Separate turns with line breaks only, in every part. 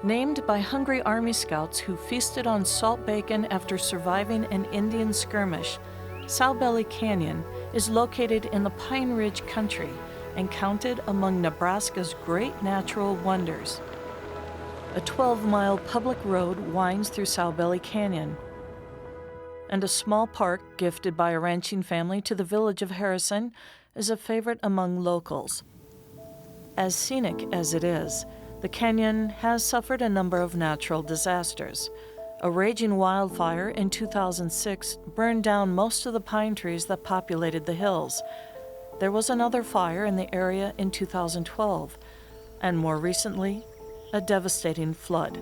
Named by hungry Army scouts who feasted on salt bacon after surviving an Indian skirmish, Salbelly Canyon is located in the Pine Ridge country and counted among Nebraska's great natural wonders. A 12-mile public road winds through Salbelly Canyon, and a small park gifted by a ranching family to the village of Harrison is a favorite among locals. As scenic as it is, the canyon has suffered a number of natural disasters. A raging wildfire in 2006 burned down most of the pine trees that populated the hills. There was another fire in the area in 2012, and more recently, a devastating flood.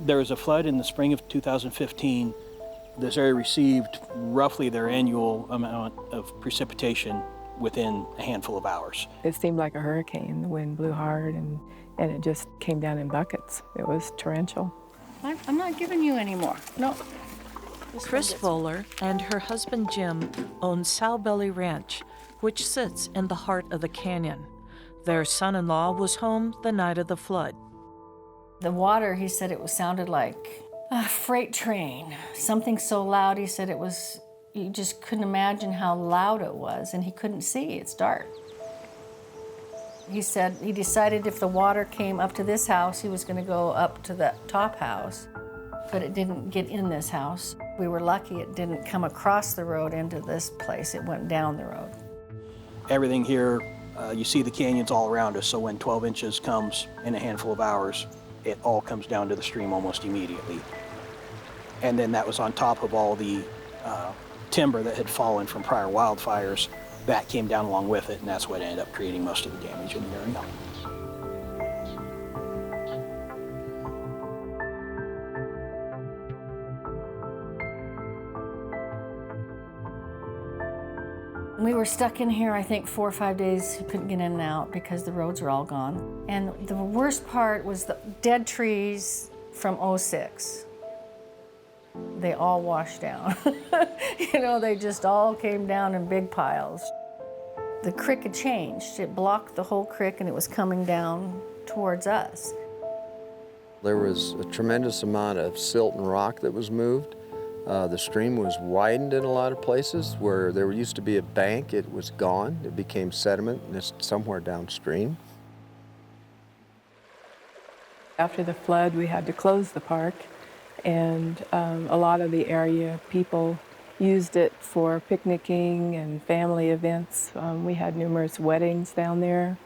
There was a flood in the spring of 2015. This area received roughly their annual amount of precipitation within a handful of hours.
It seemed like a hurricane. The wind blew hard and it just came down in buckets. It was torrential.
I'm not giving you any more. No.
Chris Voller and her husband Jim own Salbelly Ranch, which sits in the heart of the canyon. Their son-in-law was home the night of the flood.
The water, he said, sounded like a freight train. Something so loud, he said you just couldn't imagine how loud it was, and he couldn't see. It's dark. He said he decided if the water came up to this house, he was going to go up to the top house, but it didn't get in this house. We were lucky it didn't come across the road into this place. It went down the road.
Everything here, you see the canyons all around us, so when 12 inches comes in a handful of hours, it all comes down to the stream almost immediately. And then that was on top of all the timber that had fallen from prior wildfires. That came down along with it, and that's what ended up creating most of the damage in the area.
We were stuck in here, I think, 4 or 5 days. We couldn't get in and out because the roads were all gone. And the worst part was the dead trees from '06. They all washed down. They just all came down in big piles. The creek had changed. It blocked the whole creek and it was coming down towards us.
There was a tremendous amount of silt and rock that was moved. The stream was widened in a lot of places. Where there used to be a bank, it was gone. It became sediment and it's somewhere downstream.
After the flood, we had to close the park, and a lot of the area people used it for picnicking and family events. We had numerous weddings down there.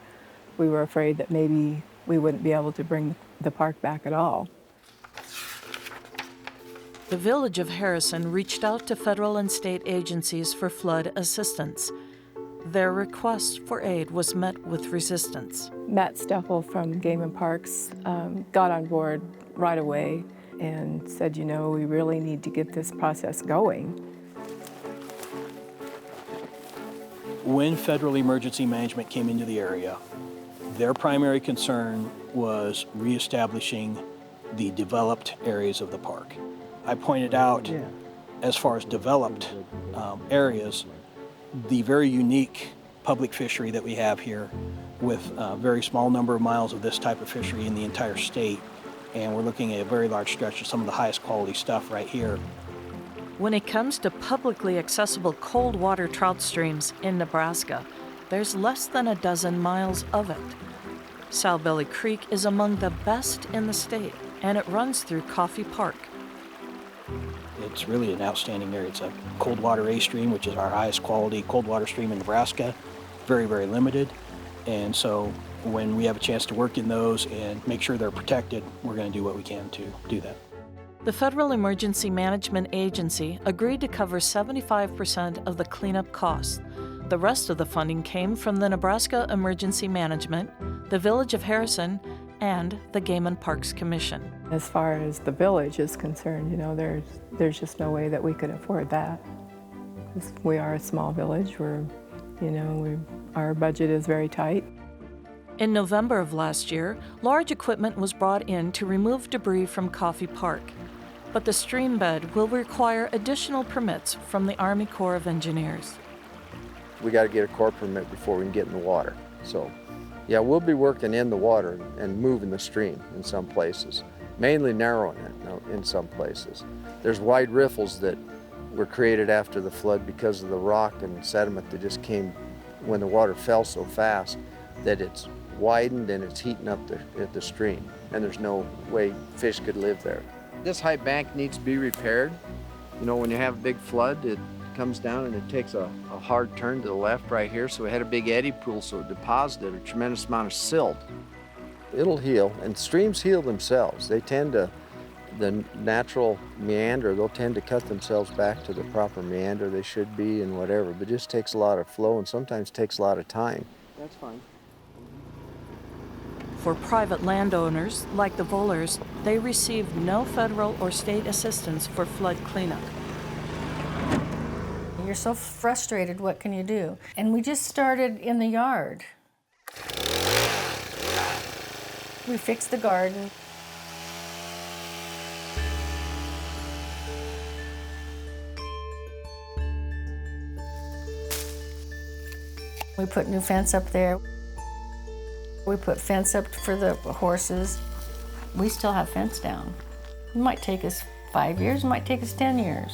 We were afraid that maybe we wouldn't be able to bring the park back at all.
The village of Harrison reached out to federal and state agencies for flood assistance. Their request for aid was met with resistance.
Matt Steffel from Game and Parks got on board right away and said, we really need to get this process going.
When Federal Emergency Management came into the area, their primary concern was reestablishing the developed areas of the park. I pointed out, as far as developed areas, the very unique public fishery that we have here with a very small number of miles of this type of fishery in the entire state. And we're looking at a very large stretch of some of the highest quality stuff right here.
When it comes to publicly accessible cold water trout streams in Nebraska, there's less than a dozen miles of it. Salbelly Creek is among the best in the state, and it runs through Coffey Park.
It's really an outstanding area. It's a cold water A stream, which is our highest quality cold water stream in Nebraska. Very, very limited. And so when we have a chance to work in those and make sure they're protected, we're going to do what we can to do that.
The Federal Emergency Management Agency agreed to cover 75% of the cleanup costs. The rest of the funding came from the Nebraska Emergency Management, the Village of Harrison, and the Game and Parks Commission.
As far as the village is concerned, there's just no way that we could afford that. We are a small village. Our budget is very tight.
In November of last year, large equipment was brought in to remove debris from Coffey Park. But the stream bed will require additional permits from the Army Corps of Engineers.
We got to get a Corps permit before we can get in the water. So Yeah, we'll be working in the water and moving the stream in some places, mainly narrowing it in some places. There's wide riffles that were created after the flood because of the rock and sediment that just came when the water fell so fast that it's widened and it's heating up the stream, and there's no way fish could live there. This high bank needs to be repaired. You know, when you have a big flood, it comes down and it takes a hard turn to the left right here, so we had a big eddy pool, so it deposited a tremendous amount of silt. It'll heal, and streams heal themselves. They tend to, the natural meander, they'll tend to cut themselves back to the proper meander they should be and whatever, but it just takes a lot of flow and sometimes takes a lot of time. That's fine.
For private landowners, like the Vollers, they received no federal or state assistance for flood cleanup.
You're so frustrated, what can you do? And we just started in the yard. We fixed the garden. We put new fence up there. We put fence up for the horses. We still have fence down. It might take us 5 years, it might take us 10 years.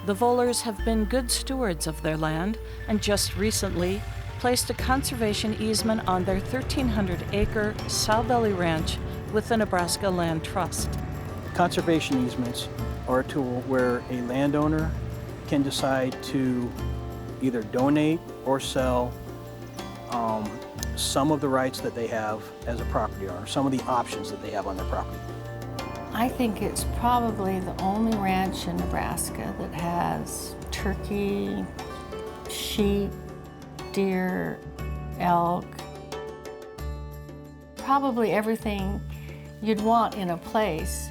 The Vollers have been good stewards of their land and just recently placed a conservation easement on their 1,300-acre Sowbelly Ranch with the Nebraska Land Trust.
Conservation easements are a tool where a landowner can decide to either donate or sell some of the rights that they have as a property owner, some of the options that they have on their property.
I think it's probably the only ranch in Nebraska that has turkey, sheep, deer, elk, probably everything you'd want in a place.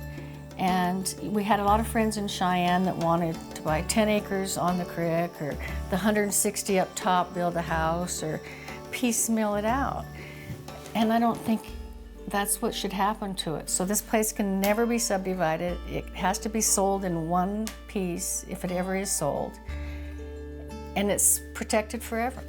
And we had a lot of friends in Cheyenne that wanted to buy 10 acres on the creek, or the 160 up top, build a house, or piecemeal it out. And I don't think that's what should happen to it. So this place can never be subdivided. It has to be sold in one piece if it ever is sold. And it's protected forever.